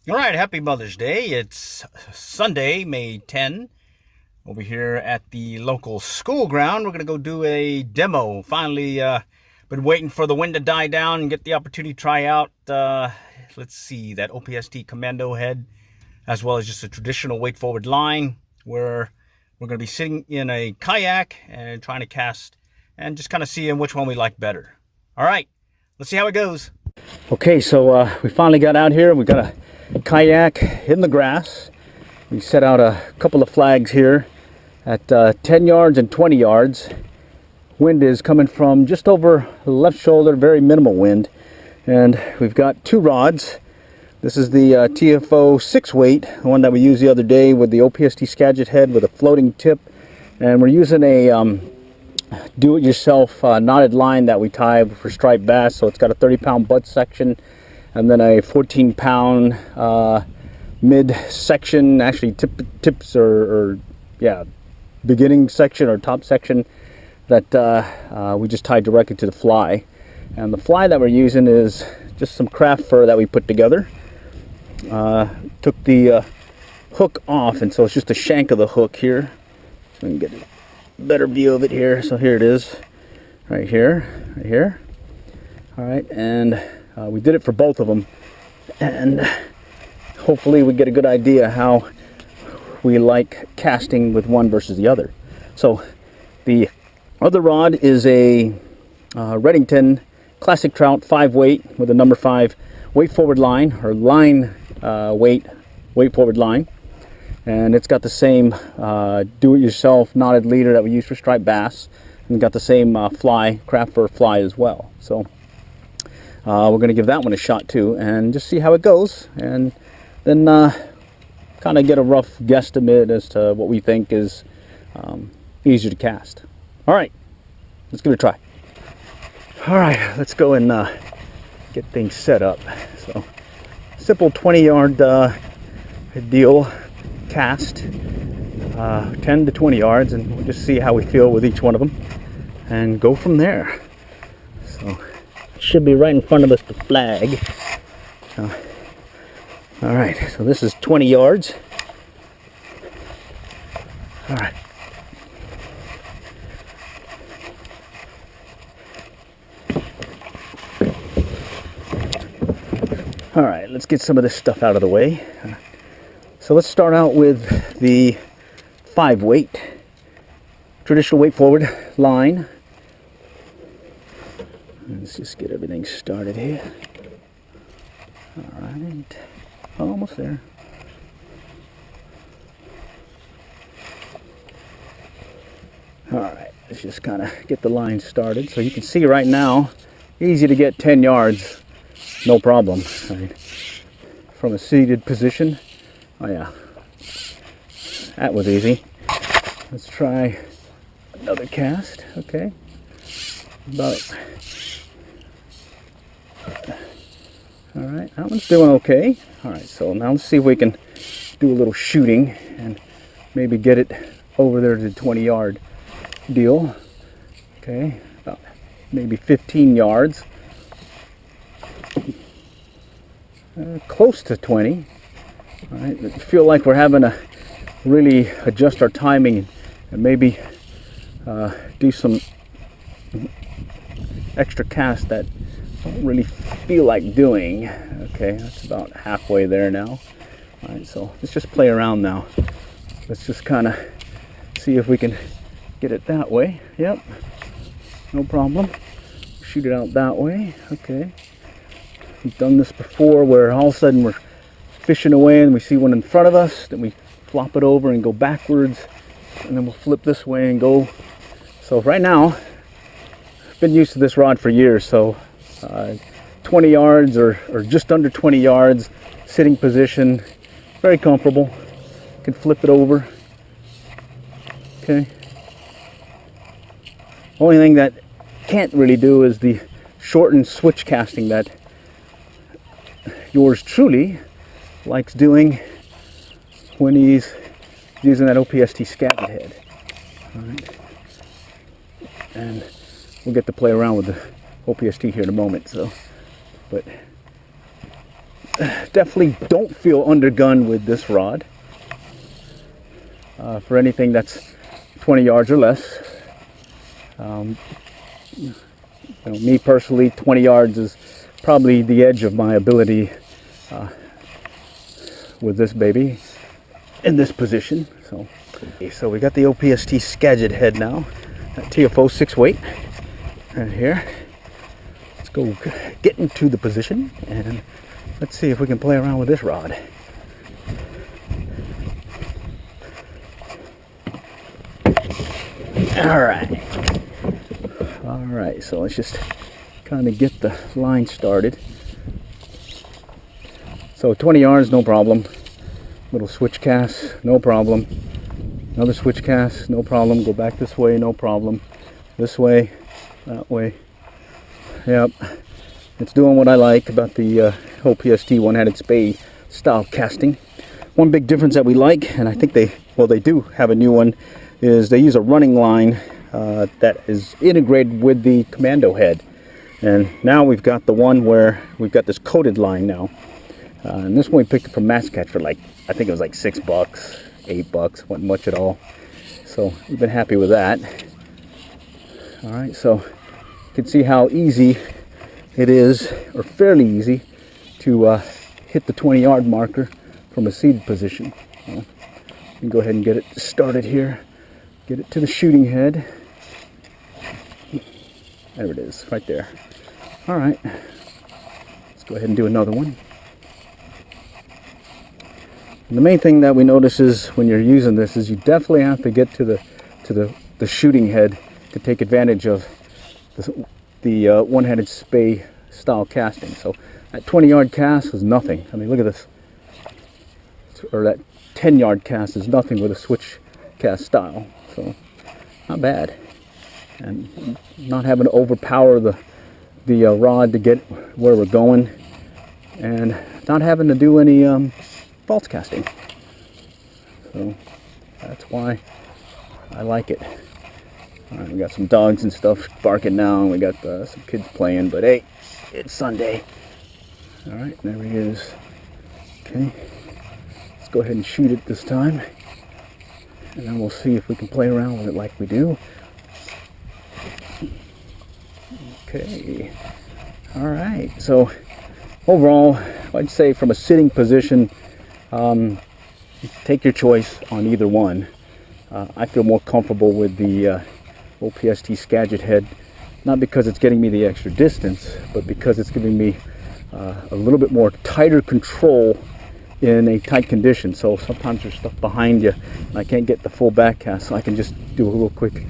All right, happy Mother's Day. It's Sunday, May 10. Over here at the local school ground, we're going to go do a demo. Finally, been waiting for the wind to die down and get the opportunity to try out, let's see, that OPST Commando head, as well as just a traditional weight forward line, where we're going to be sitting in a kayak and trying to cast and just kind of seeing which one we like better. All right, let's see how it goes. Okay, so we finally got out here. We got a kayak in the grass. We set out a couple of flags here at 10 yards and 20 yards. Wind is coming from just over the left shoulder, very minimal wind. And we've got two rods. This is the TFO 6 weight, the one that we used the other day with the OPST Skagit head with a floating tip. And we're using a do-it-yourself knotted line that we tie for striped bass. So it's got a 30-pound butt section and then a 14-pound mid section, actually tips or beginning section or top section that we just tied directly to the fly. And the fly that we're using is just some craft fur that we put together. Took the hook off, and so it's just the shank of the hook here. So we can get a better view of it here. So here it is, right here. All right, and we did it for both of them, and hopefully we get a good idea how we like casting with one versus the other. So the other rod is a Redington Classic Trout 5 weight with a number 5 weight forward line, or line weight forward line, and it's got the same do-it-yourself knotted leader that we use for striped bass, and got the same craft fur fly as well. So we're going to give that one a shot too, and just see how it goes, and then kind of get a rough guesstimate as to what we think is easier to cast. All right, let's give it a try. All right, let's go and get things set up. So, simple 20-yard deal cast, 10 to 20 yards, and we'll just see how we feel with each one of them, and go from there. So, should be right in front of us, the flag. So, all right, so this is 20 yards. All right. All right, let's get some of this stuff out of the way. So let's start out with the 5 weight, traditional weight forward line. Let's just get everything started here. All right, almost there. All right, let's just kind of get the line started. So you can see right now, easy to get 10 yards. No problem, right? From a seated position. Oh yeah, that was easy. Let's try another cast. Okay, about. All right, that one's doing okay. All right, so now let's see if we can do a little shooting and maybe get it over there to the 20-yard deal. Okay, about maybe 15 yards. Close to 20. All right, I feel like we're having to really adjust our timing and maybe do some extra casts that I don't really feel like doing. Okay, that's about halfway there now. All right, so let's just play around now. Let's just kind of see if we can get it that way. Yep, no problem. Shoot it out that way. Okay. We've done this before where all of a sudden we're fishing away and we see one in front of us, then we flop it over and go backwards, and then we'll flip this way and go. So right now, I've been used to this rod for years, so 20 yards or just under 20 yards, sitting position, very comfortable. Can flip it over. Okay. Only thing that can't really do is the shortened switch casting that yours truly likes doing when he's using that OPST Skagit head. All right. And we'll get to play around with the OPST here in a moment. So, but definitely don't feel undergun with this rod. For anything that's 20 yards or less. You know, me personally, 20 yards is probably the edge of my ability with this baby in this position. So we got the OPST Skagit head now, that TFO 6 weight right here. Let's go get into the position and let's see if we can play around with this rod. All right, so let's just kind of get the line started. So 20 yards, no problem. Little switch cast, no problem. Another switch cast, no problem. Go back this way, no problem. This way, that way. Yep, it's doing what I like about the OPST one-handed spey style casting. One big difference that we like, and I think they do have a new one, is they use a running line that is integrated with the Commando head. And now we've got the one where we've got this coated line now. And this one we picked up from Masscatch for like, I think it was like $6, $8, wasn't much at all. So we've been happy with that. All right, so you can see how easy it is, or fairly easy, to hit the 20-yard marker from a seated position. You can go ahead and get it started here. Get it to the shooting head. There it is, right there. All right, let's go ahead and do another one. And the main thing that we notice is when you're using this is you definitely have to get to the shooting head to take advantage of the one-handed spey style casting. So that 20-yard cast is nothing. I mean, look at this. Or that 10-yard cast is nothing with a switch cast style. So not bad. And not having to overpower the rod to get where we're going, and not having to do any false casting. So that's why I like it. All right, we got some dogs and stuff barking now, and we got some kids playing, but hey, it's Sunday. All right, there he is. Okay, let's go ahead and shoot it this time, and then we'll see if we can play around with it like we do. Okay, all right, so overall, I'd say from a sitting position, take your choice on either one. I feel more comfortable with the OPST Skagit head, not because it's getting me the extra distance, but because it's giving me a little bit more tighter control in a tight condition. So sometimes there's stuff behind you and I can't get the full back cast, so I can just do a little quick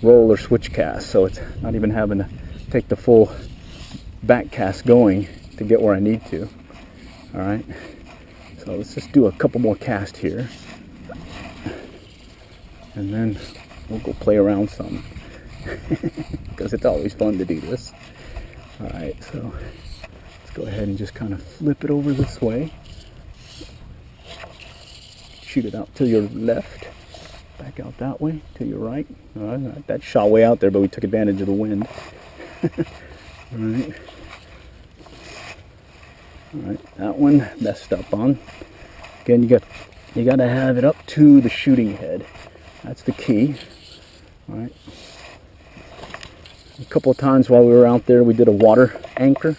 roll or switch cast, so it's not even having to take the full back cast going to get where I need to. All right, so let's just do a couple more casts here, and then we'll go play around some because it's always fun to do this. All right, so let's go ahead and just kind of flip it over this way, shoot it out to your left, back out that way to your right. All right, that shot way out there, but we took advantage of the wind. All right. All right, that one messed up on. Again, you got to have it up to the shooting head. That's the key. All right. A couple of times while we were out there, we did a water anchor.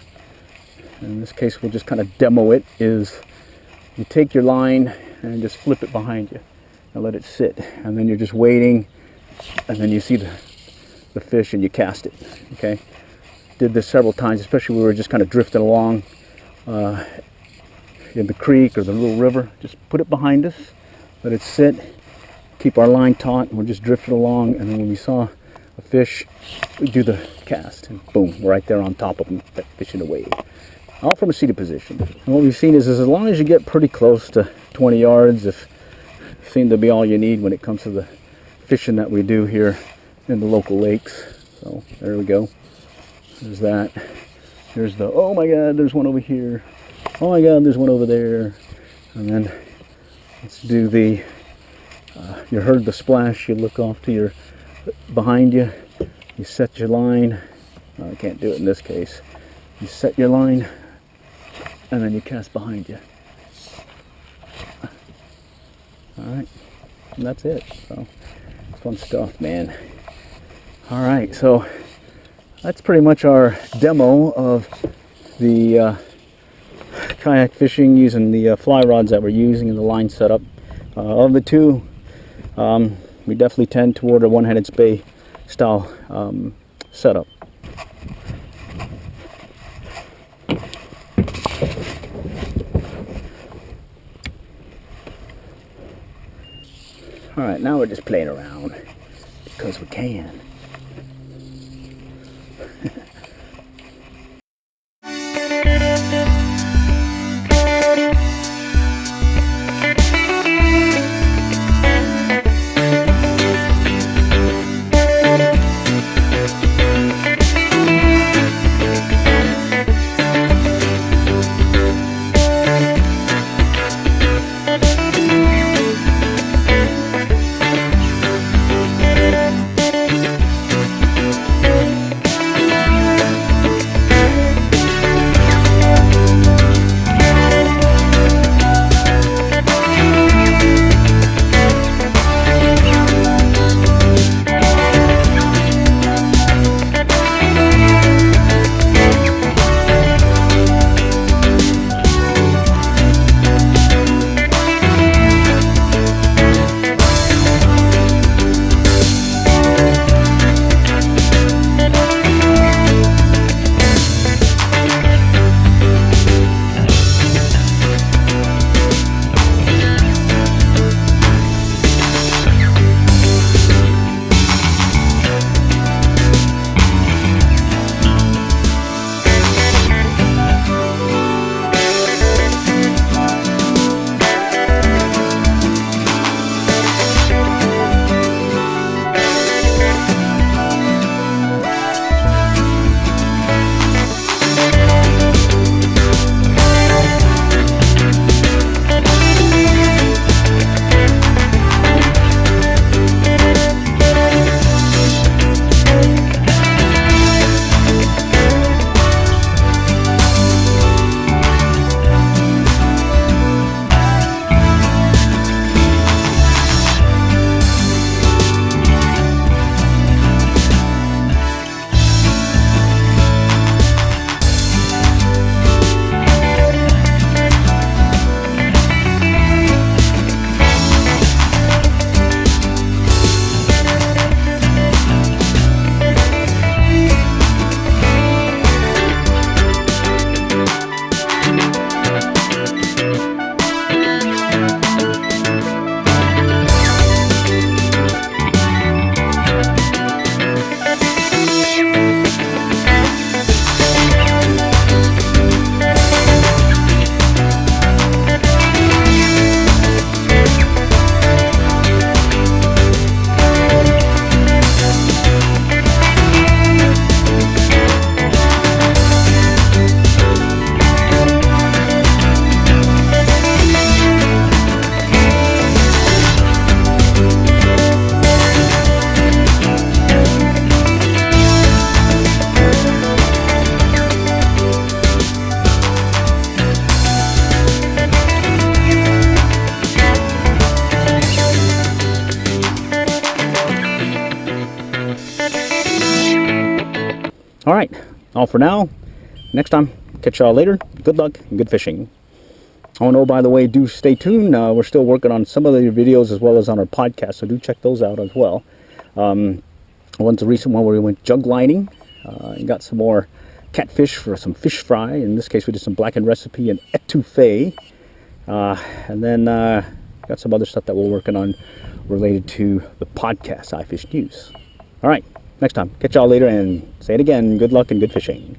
In this case, we'll just kind of demo it. Is you take your line and just flip it behind you and let it sit, and then you're just waiting, and then you see the fish and you cast it. Okay. Did this several times, especially when we were just kind of drifting along in the creek or the little river. Just put it behind us, let it sit, keep our line taut, and we're just drifting along, and then when we saw a fish, we do the cast, and boom, we're right there on top of them, fishing away. All from a seated position. And what we've seen is as long as you get pretty close to 20 yards, it seems to be all you need when it comes to the fishing that we do here in the local lakes. So there we go. There's that. There's the, oh my god, there's one over here. Oh my god, there's one over there. And then let's do the, you heard the splash, you look off to your, behind you, you set your line. I can't do it in this case. You set your line and then you cast behind you. Alright, and that's it. So, fun stuff, man. Alright, so that's pretty much our demo of the kayak fishing using the fly rods that we're using in the line setup. Of the two, we definitely tend toward a one-handed spay style setup. Alright, now we're just playing around because we can. Alright, all for now. Next time, catch y'all later. Good luck and good fishing. Oh no, by the way, do stay tuned. We're still working on some of the videos as well as on our podcast, so do check those out as well. One's a recent one where we went jug lining and got some more catfish for some fish fry. In this case, we did some blackened recipe and etouffee. And then got some other stuff that we're working on related to the podcast, iFish News. All right, next time. Catch y'all later, and say it again, good luck and good fishing.